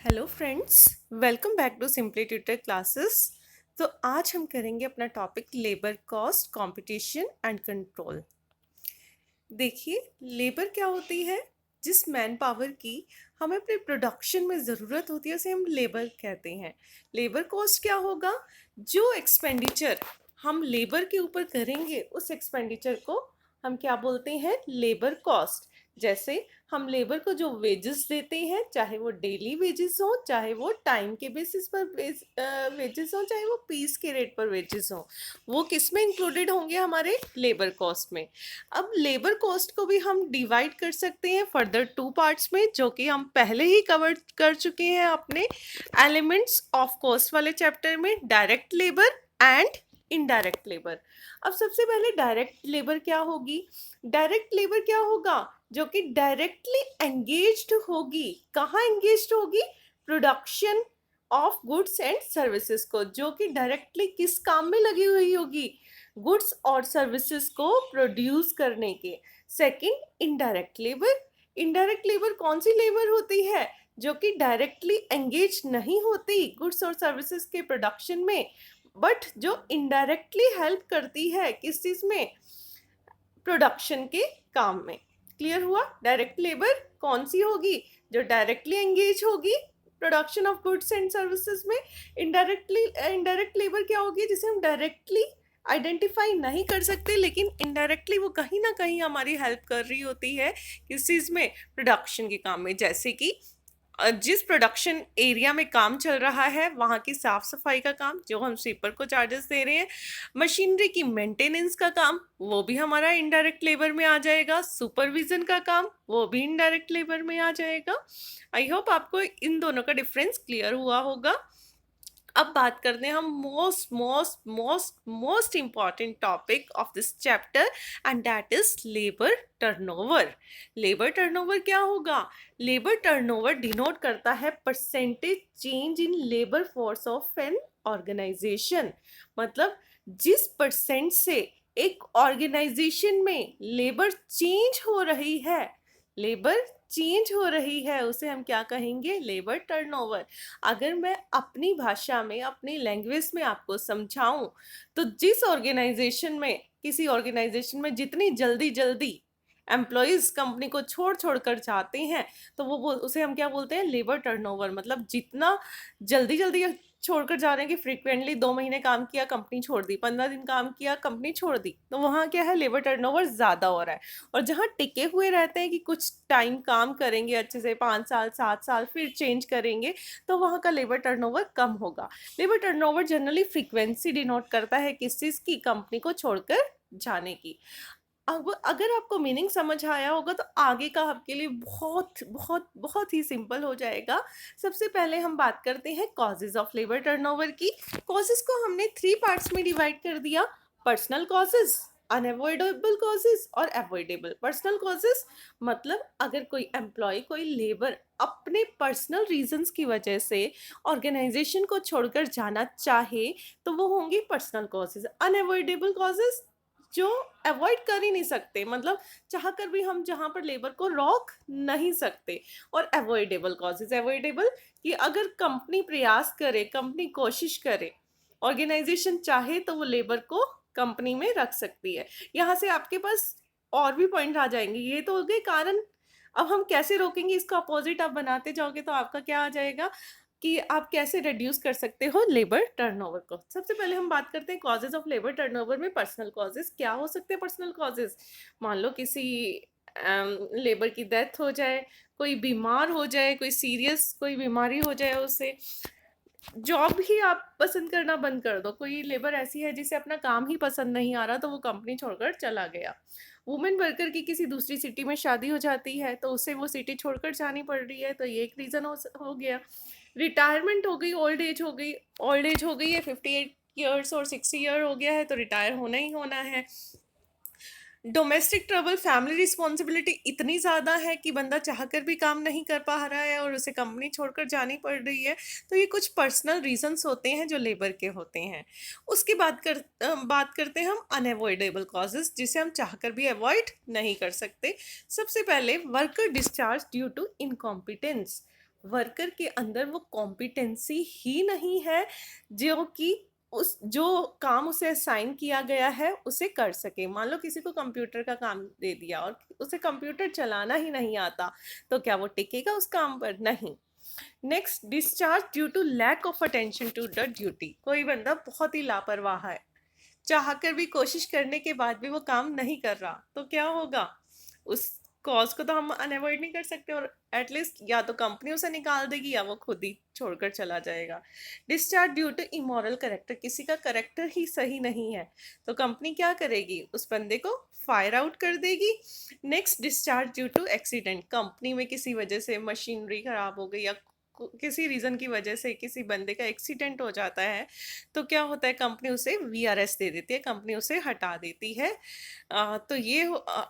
Hello friends, welcome back to simply tutor classes. तो आज हम करेंगे अपना topic labour cost, competition and control. देखिए, लेबर क्या होती है? जिस मैन पावर की हमें अपने प्रोडक्शन में ज़रूरत होती है उसे हम लेबर कहते हैं। लेबर कॉस्ट क्या होगा? जो एक्सपेंडिचर हम लेबर के ऊपर करेंगे उस एक्सपेंडिचर को हम क्या बोलते हैं? Labour cost. जैसे हम लेबर को जो वेजेस देते हैं, चाहे वो डेली वेजेस हो, चाहे वो टाइम के बेसिस पर वेजेस हो, चाहे वो पीस के रेट पर वेजेस हो, वो किस में इंक्लूडेड होंगे? हमारे लेबर कॉस्ट में। अब लेबर कॉस्ट को भी हम डिवाइड कर सकते हैं फर्दर टू पार्ट्स में, जो कि हम पहले ही कवर कर चुके हैं अपने एलिमेंट्स ऑफ कॉस्ट वाले चैप्टर में, direct labour and indirect labour. अब सबसे पहले डायरेक्ट लेबर क्या होगी? डायरेक्ट लेबर क्या होगा? जो कि डायरेक्टली एंगेज्ड होगी। कहाँ एंगेज्ड होगी? Production of goods and services को, जो कि डायरेक्टली किस काम में लगी हुई होगी? गुड्स और सर्विसेज को प्रोड्यूस करने के। Second, indirect labour. Indirect labour कौन सी लेबर होती है? जो कि डायरेक्टली एंगेज नहीं होती गुड्स और सर्विसेज के प्रोडक्शन में, बट जो इनडायरेक्टली हेल्प करती है किस चीज में? प्रोडक्शन के काम में। क्लियर हुआ? डायरेक्ट लेबर कौन सी होगी? जो डायरेक्टली एंगेज होगी production of goods and services में। इनडायरेक्ट लेबर क्या होगी? जिसे हम डायरेक्टली आइडेंटिफाई नहीं कर सकते, लेकिन इनडायरेक्टली वो कहीं ना कहीं हमारी हेल्प कर रही होती है किस चीज़ में? प्रोडक्शन के काम में। जैसे कि जिस प्रोडक्शन एरिया में काम चल रहा है वहाँ की साफ सफाई का काम, जो हम स्वीपर को चार्जेस दे रहे हैं। मशीनरी की मेंटेनेंस का काम, वो भी हमारा इनडायरेक्ट लेबर में आ जाएगा। सुपरविजन का काम, वो भी इनडायरेक्ट लेबर में आ जाएगा। आई होप आपको इन दोनों का डिफरेंस क्लियर हुआ होगा। अब बात करते हैं हम most most most most important topic of this chapter, and that is labour turnover. Labour turnover क्या होगा? लेबर टर्नओवर डिनोट करता है percentage change in labour force of an organisation. मतलब जिस परसेंट से एक ऑर्गेनाइजेशन में लेबर चेंज हो रही है, लेबर चेंज हो रही है, उसे हम क्या कहेंगे? Labour turnover. अगर मैं अपनी भाषा में, अपनी लैंग्वेज में आपको समझाऊं, तो जिस ऑर्गेनाइजेशन में, किसी ऑर्गेनाइजेशन में जितनी जल्दी जल्दी एम्प्लॉयज कंपनी को छोड़ छोड़ कर जाते हैं, तो वो उसे हम क्या बोलते हैं? Labour turnover. मतलब जितना जल्दी जल्दी छोड़कर जा रहे हैं कि फ्रीक्वेंटली 2 महीने काम किया कंपनी छोड़ दी, 15 दिन काम किया कंपनी छोड़ दी, तो वहाँ क्या है? लेबर टर्नओवर ज़्यादा हो रहा है। और जहाँ टिके हुए रहते हैं कि कुछ टाइम काम करेंगे अच्छे से, 5 साल 7 साल, फिर चेंज करेंगे, तो वहाँ का लेबर टर्नओवर कम होगा। Labour turnover generally frequency denote करता है किस चीज़ की? कंपनी को छोड़कर जाने की। अब अगर आपको मीनिंग समझ आया होगा तो आगे का आपके लिए बहुत बहुत बहुत ही सिंपल हो जाएगा। सबसे पहले हम बात करते हैं कॉजेज ऑफ लेबर टर्नओवर की। कॉजेज को हमने 3 पार्ट्स में डिवाइड कर दिया। पर्सनल कॉजेज, अनअवॉइडेबल कॉजेज और अवॉइडेबल। पर्सनल कॉजेज मतलब अगर कोई एम्प्लॉय, कोई लेबर अपने पर्सनल रीजंस की वजह से ऑर्गेनाइजेशन को छोड़कर जाना चाहे, तो वो होंगे पर्सनल कॉजेज। अनअवॉइडेबल कॉजेज जो अवॉइड कर ही नहीं सकते, मतलब चाह कर भी हम जहाँ पर लेबर को रोक नहीं सकते। और अवॉइडेबल कॉजेज, अवॉइडेबल कि अगर कंपनी प्रयास करे, कंपनी कोशिश करे, ऑर्गेनाइजेशन चाहे तो वो लेबर को कंपनी में रख सकती है। यहाँ से आपके पास और भी पॉइंट आ जाएंगे। ये तो हो गए कारण। अब हम कैसे रोकेंगे? इसका अपोजिट आप बनाते जाओगे तो आपका क्या आ जाएगा कि आप कैसे रिड्यूस कर सकते हो लेबर टर्नओवर को। सबसे पहले हम बात करते हैं कॉजेज ऑफ लेबर टर्नओवर में। पर्सनल कॉजेज क्या हो सकते हैं? पर्सनल कॉजेज, मान लो किसी लेबर की डेथ हो जाए, कोई बीमार हो जाए, कोई सीरियस कोई बीमारी हो जाए उसे, जॉब ही आप पसंद करना बंद कर दो। कोई लेबर ऐसी है जिसे अपना काम ही पसंद नहीं आ रहा, तो वो कंपनी छोड़कर चला गया। वुमेन वर्कर की किसी दूसरी सिटी में शादी हो जाती है, तो उसे वो सिटी छोड़कर जानी पड़ रही है, तो ये एक रीज़न हो गया। रिटायरमेंट हो गई, ओल्ड एज हो गई, ओल्ड एज हो गई है, 58 ईयर्स और 60 ईयर हो गया है, तो रिटायर होना ही होना है। डोमेस्टिक ट्रबल, फैमिली रिस्पॉन्सिबिलिटी इतनी ज़्यादा है कि बंदा चाहकर भी काम नहीं कर पा रहा है और उसे कंपनी छोड़कर जानी पड़ रही है, तो ये कुछ पर्सनल रीजंस होते हैं जो लेबर के होते हैं। उसके बात करते हैं हम अनअवॉइडेबल कॉजेज, जिसे हम चाहकर भी अवॉइड नहीं कर सकते। सबसे पहले worker discharge due to incompetence. Worker के अंदर वो कॉम्पिटेंसी ही नहीं है जो कि उस जो काम उसे असाइन किया गया है उसे कर सके। मान लो किसी को कंप्यूटर का काम दे दिया और उसे कंप्यूटर चलाना ही नहीं आता, तो क्या वो टिकेगा उस काम पर? नहीं। Next, discharge due to lack of attention to the duty. कोई बंदा बहुत ही लापरवाह है, चाहकर भी कोशिश करने के बाद भी वो काम नहीं कर रहा, तो क्या होगा? उस कॉज को तो हम अनअवॉइड नहीं कर सकते, और एटलीस्ट या तो कंपनी उसे निकाल देगी या वो खुद ही छोड़कर चला जाएगा। Discharge due to immoral character, किसी का करेक्टर ही सही नहीं है, तो कंपनी क्या करेगी? उस बंदे को फायर आउट कर देगी। Next, discharge due to accident, company में किसी वजह से मशीनरी खराब हो गई या किसी रीज़न की वजह से किसी बंदे का एक्सीडेंट हो जाता है, तो क्या होता है? कंपनी उसे वीआरएस दे देती है, कंपनी उसे हटा देती है। तो ये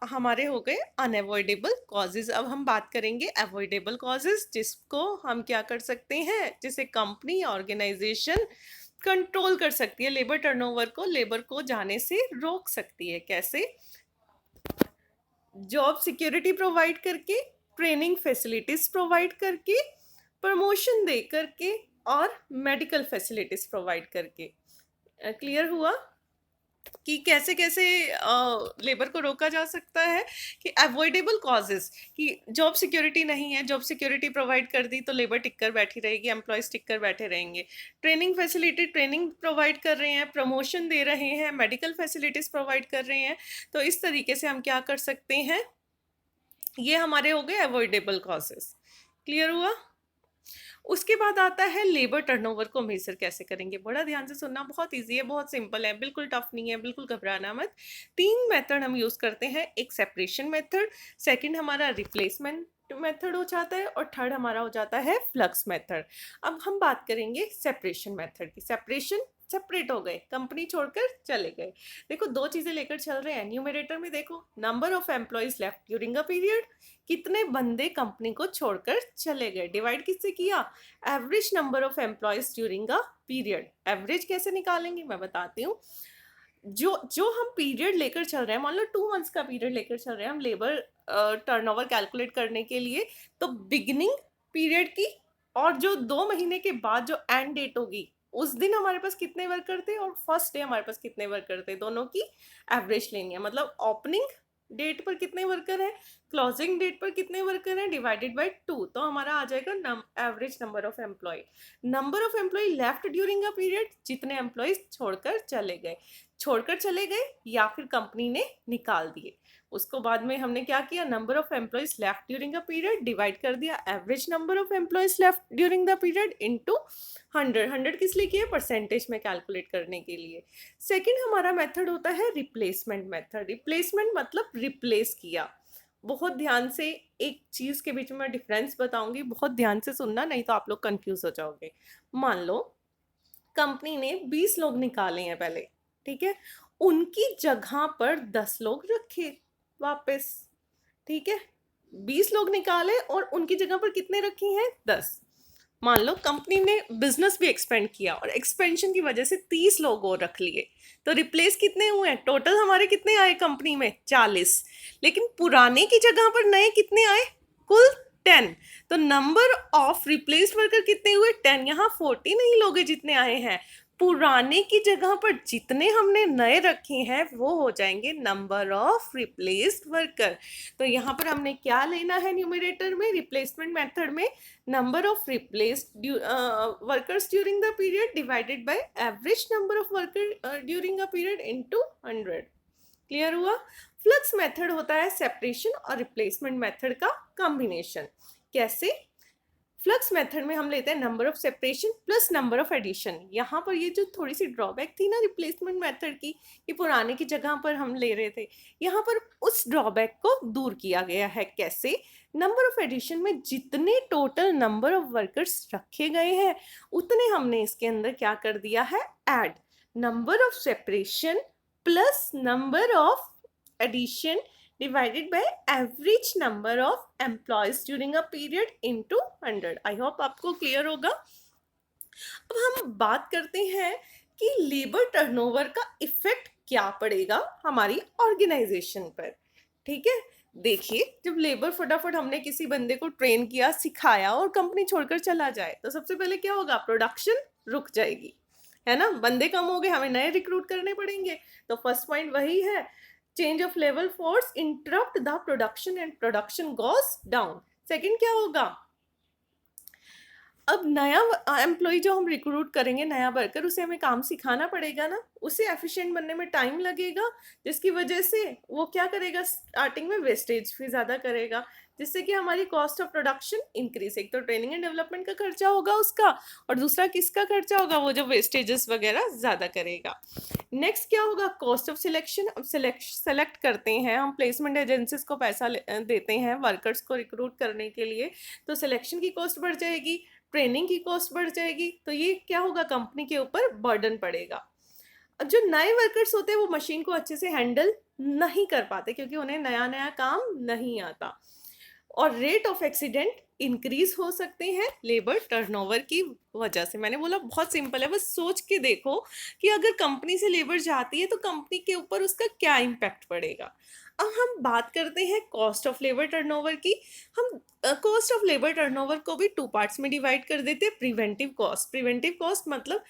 हमारे हो गए अनअवॉइडेबल कॉजेज। अब हम बात करेंगे अवॉइडेबल कॉजेज, जिसको हम क्या कर सकते हैं, जिसे कंपनी ऑर्गेनाइजेशन कंट्रोल कर सकती है, लेबर टर्नओवर को, लेबर को जाने से रोक सकती है। कैसे? जॉब सिक्योरिटी प्रोवाइड करके, ट्रेनिंग फैसिलिटीज प्रोवाइड करके, प्रमोशन दे करके, और मेडिकल फैसिलिटीज प्रोवाइड करके। क्लियर हुआ कि कैसे कैसे लेबर को रोका जा सकता है? कि अवॉइडेबल कॉजेज, कि जॉब सिक्योरिटी नहीं है, जॉब सिक्योरिटी प्रोवाइड कर दी तो लेबर टिक कर बैठी रहेगी, एम्प्लॉयज टिक कर बैठे रहेंगे। ट्रेनिंग फैसिलिटी, ट्रेनिंग प्रोवाइड कर रहे हैं, प्रमोशन दे रहे हैं, मेडिकल फैसिलिटीज प्रोवाइड कर रहे हैं, तो इस तरीके से हम क्या कर सकते हैं? ये हमारे हो गए अवॉइडेबल कॉजेज। क्लियर हुआ? उसके बाद आता है लेबर टर्नओवर को मेजर कैसे करेंगे। बड़ा ध्यान से सुनना, बहुत इजी है, बहुत सिंपल है, बिल्कुल टफ नहीं है, बिल्कुल घबराना मत। 3 मेथड हम यूज़ करते हैं। एक सेपरेशन मेथड, सेकंड हमारा रिप्लेसमेंट मेथड हो जाता है, और थर्ड हमारा हो जाता है फ्लक्स मेथड। अब हम बात करेंगे सेपरेशन मेथड की। सेपरेशन, सेपरेट हो गए, कंपनी छोड़कर चले गए। देखो, दो चीज़ें लेकर चल रहे हैं। न्यूमरेटर में देखो number of employees left during a period, कितने बंदे कंपनी को छोड़कर चले गए। डिवाइड किससे किया? Average number of employees during a period. Average कैसे निकालेंगे मैं बताती हूँ। जो जो हम पीरियड लेकर चल रहे हैं, मान लो 2 मंथ्स का पीरियड लेकर चल रहे हैं हम लेबर टर्नओवर कैलकुलेट करने के लिए, तो बिगिनिंग पीरियड की और जो 2 महीने के बाद जो एंड डेट होगी, उस दिन हमारे पास कितने वर्कर थे और फर्स्ट डे हमारे पास कितने वर्कर थे, दोनों की एवरेज लेनी है। मतलब ओपनिंग डेट पर कितने वर्कर हैं, क्लोजिंग डेट पर कितने वर्कर हैं, डिवाइडेड बाय 2, तो हमारा आ जाएगा average number of employee. Number of employee left during a period, जितने एम्प्लॉयज छोड़कर चले गए या फिर कंपनी ने निकाल दिए। उसको बाद में हमने क्या किया? Number of employees left during a period divide कर दिया average number of employees left during the period into 100। 100 किस लिए किया? परसेंटेज में कैलकुलेट करने के लिए। सेकंड हमारा मेथड होता है रिप्लेसमेंट मेथड। रिप्लेसमेंट मतलब रिप्लेस किया। बहुत ध्यान से, एक चीज़ के बीच में मैं डिफरेंस बताऊंगी, बहुत ध्यान से सुनना, नहीं तो आप लोग कंफ्यूज हो जाओगे। मान लो कंपनी ने 20 लोग निकाले हैं पहले, ठीक है, उनकी जगह पर 10 लोग रखे वापस, ठीक है। 20 लोग निकाले और उनकी जगह पर कितने रखे हैं? 10। मान लो कंपनी ने बिजनेस भी एक्सपेंड किया और एक्सपेंशन की वजह से 30 लोग और रख लिए, तो रिप्लेस कितने हुए? टोटल हमारे कितने आए कंपनी में? 40। लेकिन पुराने की जगह पर नए कितने आए? कुल 10। तो नंबर ऑफ रिप्लेस्ड वर्कर कितने हुए? 10। यहाँ 40 नहीं लोगे जितने आए हैं, पुराने की जगह पर जितने हमने नए रखे हैं वो हो जाएंगे नंबर ऑफ रिप्लेस्ड वर्कर। तो यहाँ पर हमने क्या लेना है न्यूमरेटर में, रिप्लेसमेंट मेथड में? Number of replaced workers during the period divided by average number of worker during a period into 100। Clear हुआ? फ्लक्स मेथड होता है सेपरेशन और रिप्लेसमेंट मेथड का कॉम्बिनेशन। कैसे? फ्लक्स मेथड में हम लेते हैं number of separation plus number of addition. यहाँ पर ये जो थोड़ी सी ड्रॉबैक थी ना रिप्लेसमेंट मेथड की, कि पुराने की जगह पर हम ले रहे थे, यहाँ पर उस ड्रॉबैक को दूर किया गया है। कैसे? नंबर ऑफ एडिशन में जितने टोटल नंबर ऑफ वर्कर्स रखे गए हैं उतने हमने इसके अंदर क्या कर दिया है? Add. Number of separation plus number of addition divided by average number of employees during a period into 100. I hope आपको क्लियर होगा। अब हम बात करते हैं कि लेबर टर्नओवर का इफेक्ट क्या पड़ेगा हमारी ऑर्गेनाइजेशन पर। ठीक है, देखिए, जब लेबर फटाफट हमने किसी बंदे को ट्रेन किया, सिखाया और कंपनी छोड़कर चला जाए, तो सबसे पहले क्या होगा? प्रोडक्शन रुक जाएगी, है ना? बंदे कम हो गए, हमें नए रिक्रूट करने पड़ेंगे। तो फर्स्ट पॉइंट वही है, change of labour force interrupt the production and production goes down. Second क्या होगा? अब नया एम्प्लॉय जो हम रिक्रूट करेंगे, नया वर्कर, उसे हमें काम सिखाना पड़ेगा ना, उसे एफिशिएंट बनने में टाइम लगेगा, जिसकी वजह से वो क्या करेगा? स्टार्टिंग में वेस्टेज भी ज़्यादा करेगा, जिससे कि हमारी कॉस्ट ऑफ प्रोडक्शन इंक्रीज। एक तो ट्रेनिंग एंड डेवलपमेंट का खर्चा होगा उसका, और दूसरा किसका खर्चा होगा? वो जो वेस्टेजेस वगैरह ज़्यादा करेगा। नेक्स्ट क्या होगा? Cost of selection. अब सेलेक्ट करते हैं हम, प्लेसमेंट एजेंसीज को पैसा देते हैं वर्कर्स को रिक्रूट करने के लिए, तो सिलेक्शन की कॉस्ट बढ़ जाएगी, ट्रेनिंग की कॉस्ट बढ़ जाएगी, तो ये क्या होगा? कंपनी के ऊपर बर्डन पड़ेगा। अब जो नए वर्कर्स होते हैं वो मशीन को अच्छे से हैंडल नहीं कर पाते, क्योंकि उन्हें नया नया काम नहीं आता, और रेट ऑफ एक्सीडेंट इंक्रीज हो सकते हैं लेबर टर्नओवर की वजह से। मैंने बोला बहुत सिंपल है, बस सोच के देखो कि अगर कंपनी से लेबर जाती है तो कंपनी के ऊपर उसका क्या इम्पैक्ट पड़ेगा। अब हम बात करते हैं कॉस्ट ऑफ लेबर टर्नओवर की। हम कॉस्ट ऑफ लेबर टर्नओवर को भी टू पार्ट्स में डिवाइड कर देते हैं। Preventive cost. प्रिवेंटिव कॉस्ट मतलब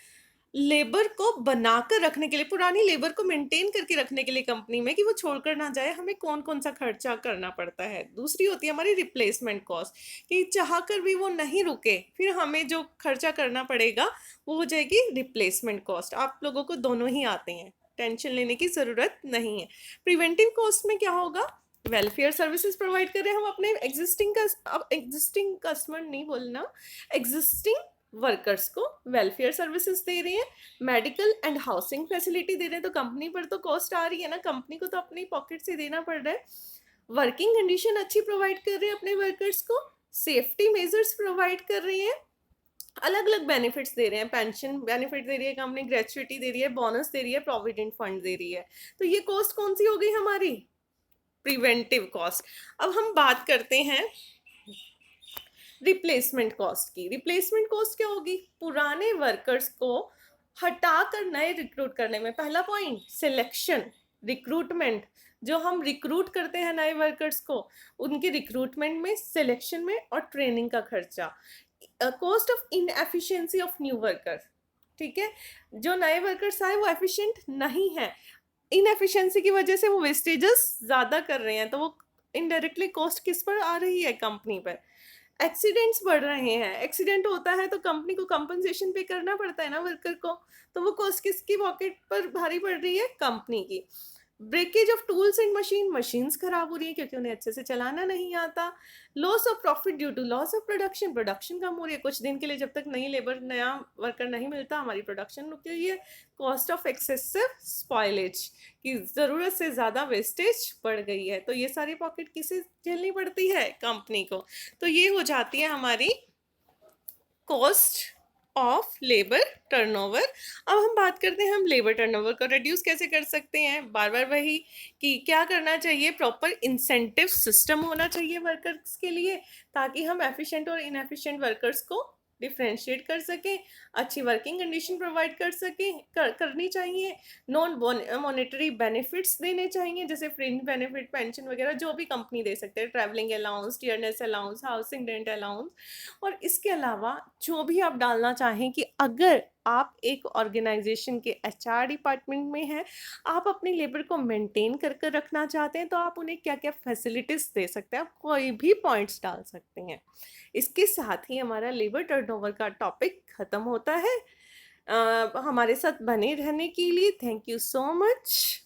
लेबर को बनाकर रखने के लिए, पुरानी लेबर को मेंटेन करके रखने के लिए कंपनी में, कि वो छोड़कर ना जाए, हमें कौन कौन सा खर्चा करना पड़ता है। दूसरी होती है हमारी रिप्लेसमेंट कॉस्ट, कि चाह कर भी वो नहीं रुके, फिर हमें जो खर्चा करना पड़ेगा वो हो जाएगी रिप्लेसमेंट कॉस्ट। आप लोगों को दोनों ही आते हैं, टेंशन लेने की ज़रूरत नहीं है। प्रिवेंटिव कॉस्ट में क्या होगा? वेलफेयर सर्विसेज प्रोवाइड कर रहे हैं हम अपने एग्जिस्टिंग कस्टमर नहीं बोलना, एग्जिस्टिंग वर्कर्स को वेलफेयर सर्विसेज दे रहे हैं, मेडिकल एंड हाउसिंग फैसिलिटी दे रहे हैं, तो कंपनी पर तो कॉस्ट आ रही है ना, कंपनी को तो अपनी पॉकेट से देना पड़ रहा है। वर्किंग कंडीशन अच्छी प्रोवाइड कर रहे हैं अपने वर्कर्स को, सेफ्टी मेजर्स प्रोवाइड कर रहे हैं, अलग अलग बेनिफिट्स दे रहे हैं, पेंशन बेनिफिट दे रही है कंपनी, ग्रेचुइटी दे रही है, बोनस दे रही है, प्रोविडेंट फंड दे रही है। तो ये कॉस्ट कौन सी हो गई हमारी? Preventive cost. अब हम बात करते हैं रिप्लेसमेंट कॉस्ट की। रिप्लेसमेंट कॉस्ट क्या होगी? पुराने वर्कर्स को हटाकर नए रिक्रूट करने में। पहला पॉइंट, सिलेक्शन, रिक्रूटमेंट। जो हम रिक्रूट करते हैं नए वर्कर्स को, उनकी रिक्रूटमेंट में, सिलेक्शन में और ट्रेनिंग का खर्चा। Cost of inefficiency of new worker. ठीक है, जो नए वर्कर्स आए वो एफिशिएंट नहीं है, इनएफिशिएंसी की वजह से वो वेस्टेजेस ज़्यादा कर रहे हैं, तो वो इनडायरेक्टली कॉस्ट किस पर आ रही है? कंपनी पर। एक्सीडेंट्स बढ़ रहे हैं, एक्सीडेंट होता है तो कंपनी को कंपनसेशन पे करना पड़ता है ना वर्कर को, तो वो कॉस्ट किसकी पॉकेट पर भारी पड़ रही है? कंपनी की। Breakage of tools and machines खराब हो रही है क्योंकि उन्हें अच्छे से चलाना नहीं आता। Loss of profit due to loss of production, production कम हो रही है कुछ दिन के लिए, जब तक नई लेबर, नया वर्कर नहीं मिलता, हमारी प्रोडक्शन रुक रही है। कॉस्ट ऑफ एक्सेसिव स्पॉइलेज, की ज़रूरत से ज़्यादा वेस्टेज बढ़ गई है, तो ये सारी पॉकेट किसे झेलनी पड़ती है? कंपनी को। तो ये हो जाती है हमारी कॉस्ट ऑफ लेबर टर्नओवर। अब हम बात करते हैं हम लेबर टर्नओवर को रिड्यूस कैसे कर सकते हैं। बार बार वही कि क्या करना चाहिए? प्रॉपर इंसेंटिव सिस्टम होना चाहिए वर्कर्स के लिए, ताकि हम एफिशिएंट और इनएफिशिएंट वर्कर्स को डिफ्रेंशिएट कर सकें, अच्छी वर्किंग कंडीशन प्रोवाइड कर सकें, करनी चाहिए। नॉन मॉनेटरी बेनिफिट्स देने चाहिए, जैसे फ्रिंज बेनिफिट, पेंशन वगैरह, जो भी कंपनी दे सकते हैं, travelling allowance, dearness allowance, housing rent allowance. और इसके अलावा जो भी आप डालना चाहें, कि अगर आप एक ऑर्गेनाइजेशन के एचआर डिपार्टमेंट में हैं, आप अपनी लेबर को मेंटेन कर कर रखना चाहते हैं, तो आप उन्हें क्या क्या फैसिलिटीज़ दे सकते हैं, आप कोई भी पॉइंट्स डाल सकते हैं। इसके साथ ही हमारा लेबर टर्नओवर का टॉपिक ख़त्म होता है। हमारे साथ बने रहने के लिए थैंक यू सो मच।